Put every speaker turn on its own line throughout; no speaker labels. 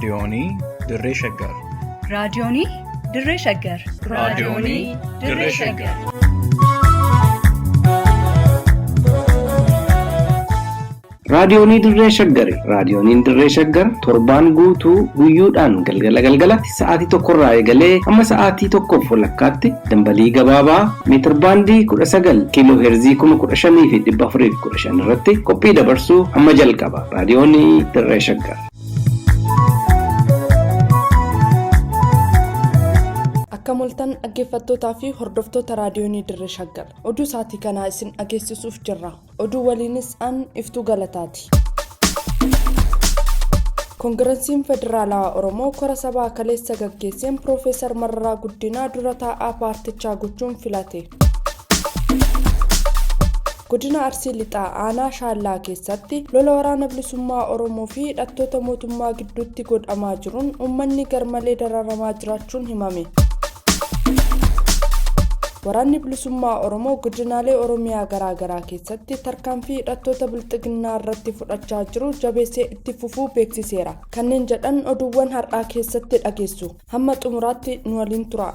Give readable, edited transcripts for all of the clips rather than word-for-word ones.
raadiyoonii Dirree Shaggar.
Raadiyoonii Dirree Shaggar.
Raadiyoonii Dirree Shaggar.
Raadiyoonii Dirree Shaggar. Raadiyooniin Dirree Shaggar torbaan guutuu guyyoodhaan galgalatti sa'aatii tokkorraa eegalee hamma sa'aatii tokkoof walakkaatti dambalii gabaabaa meetir baandii 19 kiiloo heerzii 15,415 irratti qophii dabarsuu amma jalqaba. Raadiyoonii Dirree Shaggar.
Akka mul'atan dhaggeeffattootaa fi hordoftoota raadiyoonii Dirree Shaggar oduu sa'aatii kanaa isin dhageessisuuf jirra. Oduu waliinis an Iftuu Galataati. Koongiresiin Federaalaa Oromoo kora sabaa kaleessa gaggeesseen Piroofeesar Mararaa Guddinaa dura taa'aa paartichaa gochuun filate. Godina Arsii Lixaa aanaa Shaallaa keessatti lola waraana bilisummaa Oromoo fi hidhattoota mootummaa gidduutti godhamaa jiruun uummanni garmalee dararamaa jiraachuun himame. Waraanni bilisummaa Oromoo godinaalee Oromiyaa garaagaraa keessatti tarkaanfii hidhattoota bilxiginnaa irratti fudhachaa jiru jabeessee itti fufuu beeksiseera. Kanneen jedhan oduuwwan har'aa keessatti dhageessu. Hamma xumuraatti nu waliin tura.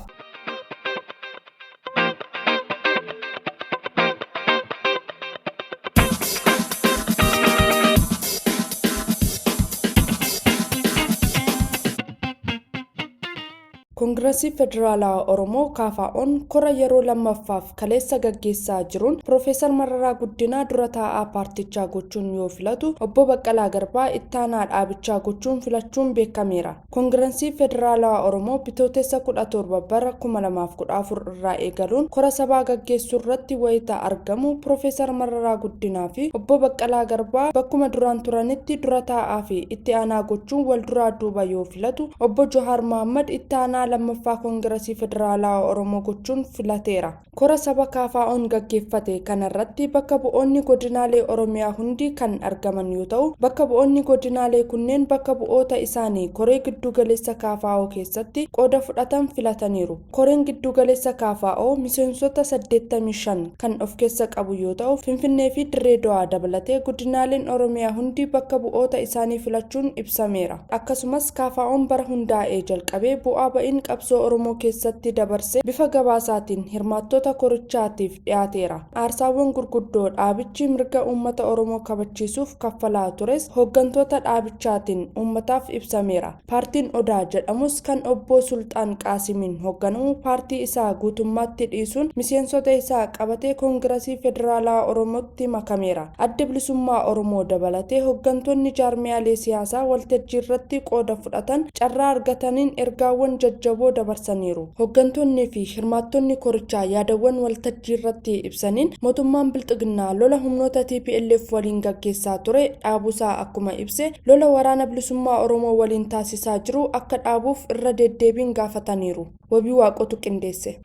Koongirasii Federaalaa Oromoo KFO'n kora yeroo lammaffaaf kaleessa gaggeessaa jiruun Piroofeesar Mararaa Guddinaa dura taa'aa paartichaa gochuun yoo filatu, obbo Baqqalaa Garbaa itti aanaa dhaabichaa gochuun filachuun beekameera. Koongirasii Federaalaa Oromoo bitootessa 17 bara 2014 irraa eegaluun kora sabaa gaggeessuu irratti wayita argamu Piroofeesar Mararaa Guddinaa fi obbo Baqqalaa Garbaa bakkuma duraan turanitti dura taa'aa fi itti aanaa gochuun wal duraa duuba yoo filatu, obbo Johaar Mohammad itti aanaa lammaffaa Koongirasii Federaalaa Oromoo gochuun filateera. Kora saba KFO'n gaggeeffate kanarratti bakka bu'oonni godinaalee Oromiyaa hundi kan argaman yoo ta'u, bakka bu'oonni godinaalee kunneen bakka bu'oota isaanii koree giddugaleessa KFO keessatti qooda fudhatan filataniiru. Koreen giddugaleessa KFO miseensota 85 kan of keessa qabu yoo ta'u, Finfinnee fi Dirree Dawaa dabalatee godinaaleen Oromiyaa hundi bakka bu'oota isaanii filachuun ibsameera. Akkasumas KFO'n bara hundaa'ee jalqabee bu'aa ba'iin qabsoo Oromoo keessatti dabarse bifa gabaasaatiin hirmaattota korichaatiif dhiyaateera. Aarsaawwan gurguddoo dhaabichi mirga uummata Oromoo kabachiisuuf kaffalaa tures hooggantoota dhaabichaatiin uummataaf ibsameera. Paartiin Odaa jedhamus kan obbo Sultaan Qaasimiin hoogganamu paartii isaa guutummaatti dhiisuun miseensota isaa qabatee Koongirasii Federaalaa Oromootti makameera. Adda Bilisummaa Oromoo dabalatee hooggantoonni jaarmiyaalee siyaasaa waltajjii irratti qooda fudhatan carraa argataniin ergaawwan jajjaboo dabarsaniiru. Hooggantoonni fi hirmaattonni korichaa yaadawwan waltajjii irratti ibsaniin mootummaan bilxiginnaa lola humnoota TPLF waliin gaggeessaa ture dhaabuusaa akkuma ibse lola waraana bilisummaa Oromoo waliin taasisaa jiru akka dhaabuuf irra deddeebiin gaafataniiru. Wabii Waaqotu qindeesse.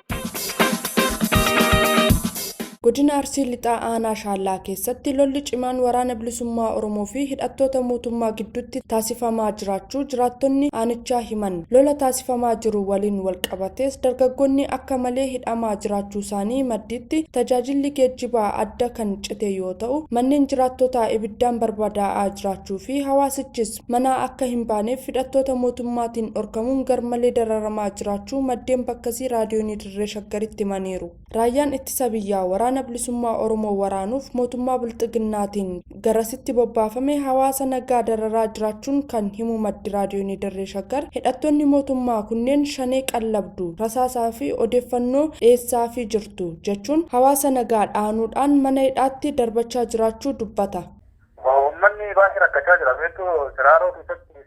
Godina Arsii Lixaa aanaa Shaallaa keessatti lolli cimaan waraana bilisummaa Oromoo fi hidhattoota mootummaa gidduutti taasifamaa jiraachuu jiraattonni aanichaa himan. Lola taasifamaa jiru waliin walqabatees dargaggoonni akka malee hidhamaa jiraachuu isaanii maddiitti tajaajilli geejjibaa adda kan cite yoo ta'u, manneen jiraattotaa ibiddaan barbadaa'aa jiraachuu fi hawaasichis manaa akka hin baaneef hidhattoota mootummaatiin dhorkamuun garmalee dararamaa jiraachuu maddeen bakkasii raadiyoonii Dirree Shaggaritti himaniiru. Raayyaan ittisa biyyaa waraana bilisummaa Oromoo waraanuuf mootummaa bilxiginnaatiin garasitti bobbaafame hawaasa nagaa dararaa jiraachuun kan himu maddi raadiyoonii Dirree Shaggar hidhattoonni mootummaa kunneen shanee qallabdu rasaasaa fi odeeffannoo dhiyeessaa fi jirtu jechuun hawaasa nagaa dhaanuudhaan mana hidhaatti darbachaa jiraachuu dubbata.
Uummanni baay'ee rakkachaa jira.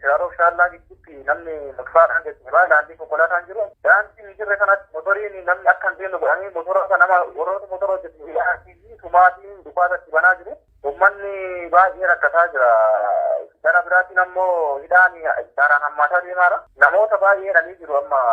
Siraaroo Shaallaa gidduutti namni maqsaadhaan geejjibaa daandii konkolaataan jiru. Daandii hin jirre kanatti motoriin namni akka hin deemne godhanii motora nama warroota motora hojjetu tumaatiin dhufaatatti banaa jiru. Uummanni baay'ee rakkataa jira. Gara biraatiin ammoo hidhaan daaraan hammaataa deemaara. Namoota baay'ee hidhanii jiru amma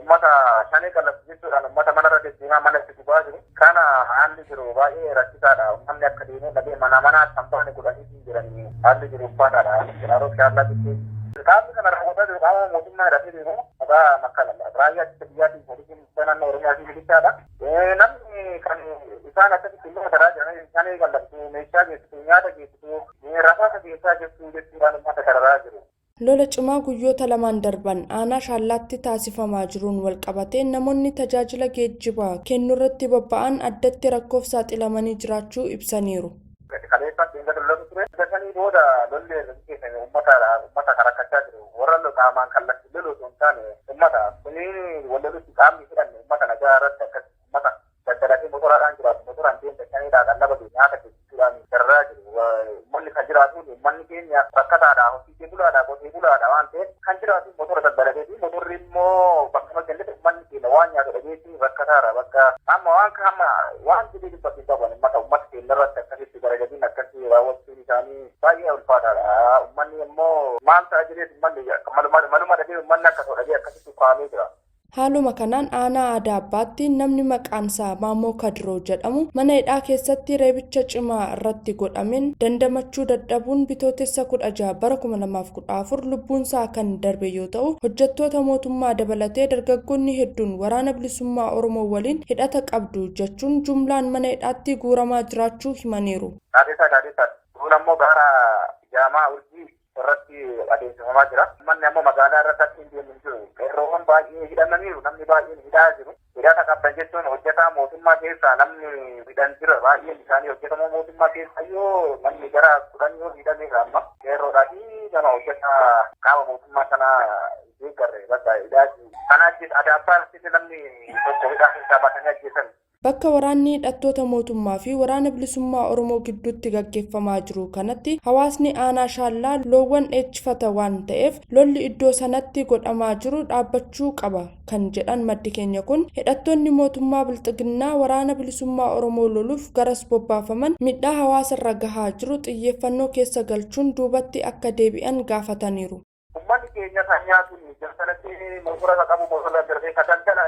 uummata shanee qallabdu jechuudhaan uummata manarra deddeemaa mana itti gubaa jiru. Kana haalli jiru baay'ee rakkisaadha. Uummanni akka deemee dhabee manaatti hambaan godhanii jiranii haalli jiru ulfaataadha. Siraaroo Shaallaa gidduutti. Qaamni kana raawwataa jiru qaama mootummaa hidhatee jiru maqaa makkalama. Raayyaa ittisa biyyaatiin poolisiin naannoo Oromiyaa fi milichaadha. Namni kan isaan akkasitti immoo daraa jiran shanee qallabdu meeshaa geessisu nyaata geessisu rasaasa geessaa jirtu jechuudhaan uummata dararaa jiru.
lola cimaa guyyoota lamaan darban aanaa shaallaatti taasifamaa jiruun walqabatee namoonni tajaajila geejjibaa kennuu irratti bobba'an addatti rakkoof saaxilamanii jiraachuu ibsaniiru.
booda lolli uummata karakkachaa jiru warra qaamaan kallattii loluu osoo hin taane uummata kuni wallolutti qaamni fudhanne uummata nagaa irratti akkas uummata daddalatee motoraadhaan jiraatu motoraan deemsa shaniidhaa kan labatu nyaata geessisuudhaan garraa jiru uummanni kan jiraatu uummanni keenya rakkataadha horsiisee bulaadha qotee bulaadha waan ta'eef kan jiraatu motora daddalatee fi motorri immoo bakka magaalatti uummanni keenya waan nyaata dhageessi rakkataadha bakka amma waan jedhee dubbatti qaban uummata keenya irratti akkasitti garagatiin akkasii raawwachuun isaanii baay'ee ulfaataadha. Uummanni immoo maal ta'a jedhee uummanni maluma dhagee uummanni akka sodhagee akkasitti kaa'amee jira.
Haaluma kanaan aanaa aadaa abbaatti namni maqaan isaa Maammoo Kadiroo jedhamu mana hidhaa keessatti reebicha cimaa irratti godhameen dandamachuu dadhabuun bitootessa 16 bara 2014 lubbuun isaa kan darbe yoo ta'u hojjettoota mootummaa dabalatee dargaggoonni hedduun waraana bilisummaa Oromoo waliin hidhata qabdu jechuun jumlaan mana hidhaatti guuramaa jiraachuu himaniiru.
Kun ammoo gara jaamaa urjii irratti adeemsifamaa jira. Manni ammoo magaalaa irratti hin deemin jiru. Qeerroowwan baay'ee hidhamaniiru. Namni baay'een hidhaa jiru. Hidhata qabdan jechuun hojjetaa mootummaa keessaa namni hidhan jira. Baay'een isaanii hojjetamoo mootummaa keessaa yoo namni gara 10 yoo hidhameera amma qeerroodhaa fi nama hojjetaa qaama mootummaa sanaa deeggarre bakka hidhaa jiru. Kanaafis adaabbaatti namni tokko hidhaa keessaa baasanii ajjeesan.
Bakka waraanni hidhattoota mootummaa fi waraana bilisummaa Oromoo gidduutti gaggeeffamaa jiru kanatti hawaasni aanaa shaallaa loowwan dheechifata waan ta'eef lolli iddoo sanatti godhamaa jiru dhaabbachuu qaba kan jedhan maddi keenya kun hidhattoonni mootummaa bilxiginnaa waraana bilisummaa Oromoo loluuf garas bobbaafaman miidhaa hawaasa irra gahaa jiru xiyyeeffannoo keessa galchuun duubatti akka deebi'an gaafataniiru.
Uummanni keenya kan nyaatuun jalsalatti motora qabu motora darbee kan daldala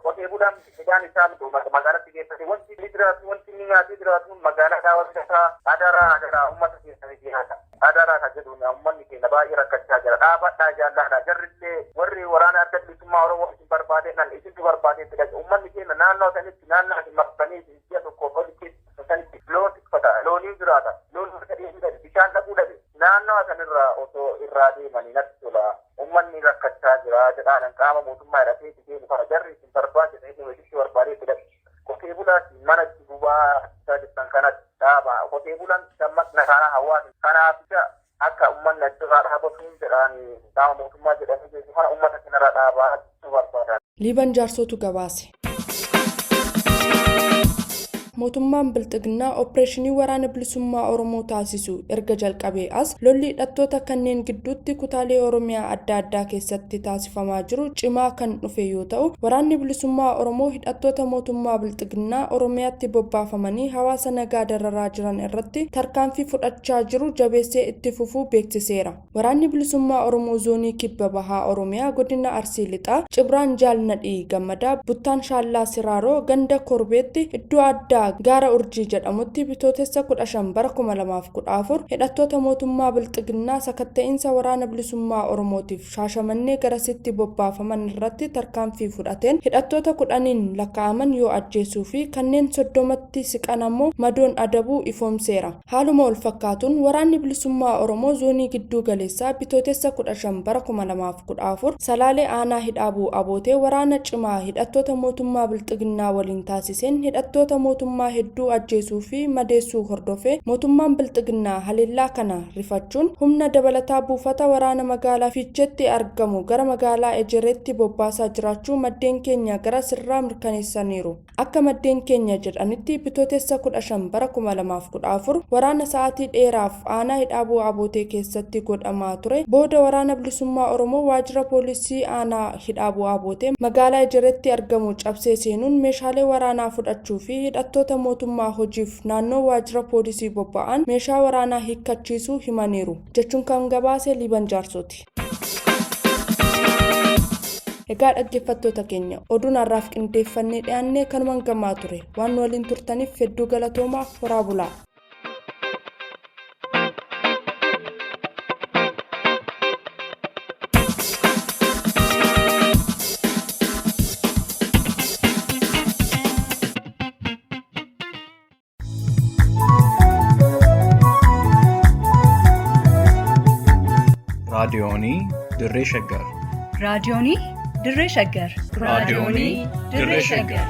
qotee bulaan midhaan isaa magaalatti keessatti wanti inni jiraatu wanti inni nyaatee jiraatu magaalaa daawwataa adaraa uummata keessatti jiraata. Adaraa kan jedhuun uummanni keenya baay'ee rakkachaa jira. Dhaabadhaa jaallaadha. Jarrillee warri waraana adda bilisummaa Oromoo isin barbaadeenan isintu barbaadee fidha. Uummanni keenya naannoo sanitti naannoo isin marsanii ji'a tokkoof olitti sanitti loon tikfata. Looniin jiraata. Loon harka dheedhii bishaan dhaquu dhabe. Naannoo sanirraa osoo irraa deemanii natti tola. Uummanni rakkachaa jira jedhaan qaama mootummaa hidhatee deemu kana jarri isin barbaade ta'ee walitti barbaadee fidha. Qotee bulaan mana gubaa sadistan kanatti dhaaba. Qotee bulaan dammaqna kana hawaasa kanaaf akka uummanni achirraa dhaabatuun jedhaan qaama mootummaa jedhamee beeku kana uummata kanarraa dhaabaa barbaadan.
Liiban jaarsootu gabaase. mootummaan bilxiginnaa opereeshinii waraana bilisummaa Oromoo taasisu erga jalqabee as lolli hidhattoota kanneen gidduutti kutaalee Oromiyaa adda addaa keessatti taasifamaa jiru cimaa kan dhufe yoo ta'u waraanni bilisummaa Oromoo hidhattoota mootummaa bilxiginnaa Oromiyaatti bobbaafamanii hawaasa nagaa dararaa jiran irratti tarkaanfii fudhachaa jiru jabeessee itti fufuu beeksiseera. Waraanni bilisummaa Oromoo zoonii kibba bahaa Oromiyaa godina Arsii Lixaa Cibraan Jaalnadhii Gammadaa Buttaan Shaallaa Siraaroo ganda Korbeetti iddoo addaa gaara urjii jedhamutti bitootessa 15 bara 2014 hidhattoota mootummaa bilxiginnaa sakatta'insa waraana bilisummaa Oromootiif Shaashamannee garasitti bobbaafaman irratti tarkaanfii fudhateen hidhattoota 10 lakkaa'aman yoo ajjeesuu fi kanneen 30tti siqan ammoo madoon adabuu ifoomseera. Haaluma wal fakkaatuun waraanni bilisummaa Oromoo zoonii gidduu galeessaa bitootessa 15 bara 2014 Salaalee aanaa hidhaabuu abootee waraana cimaa hidhattoota mootummaa bilxiginnaa waliin taasiseen hidhattoota mootummaa hedduu ajjeesuu fi madeessuu hordofee mootummaan bilxiginnaa haleellaa kana rifachuun humna dabalataa buufata waraana magaalaa Fiicheetti argamu gara magaalaa Ejereetti bobbaasaa jiraachuu maddeen keenya gara sirraa mirkaneessaniiru. Akka maddeen keenya jedhanitti bitootessa 15 bara 2014 waraana sa'aatii dheeraaf aanaa hidhaabuu abootee keessatti godhamaa ture booda waraana bilisummaa Oromoo waajjira poolisii aanaa hidhaabuu abootee magaalaa Ejereetti argamu cabsee seenuun meeshaalee waraanaa fudhachuu fi hidhattoota mootummaa hojiif naannoo waajjira poolisii bobba'an meeshaa waraanaa hiikkachiisuu himaniiru jechuun kan gabaase Liiban Jaarsooti. Egaa dhaggeeffattoota keenya oduun har'aaf qindeeffannee dhiyaannee kanumaan gamaa ture waan waliin turtaniif hedduu galatoomaa horaa bulaa.
raadiyoonii dirree shaggar
raadiyoonii dirree shaggar
raadiyoonii dirree shaggar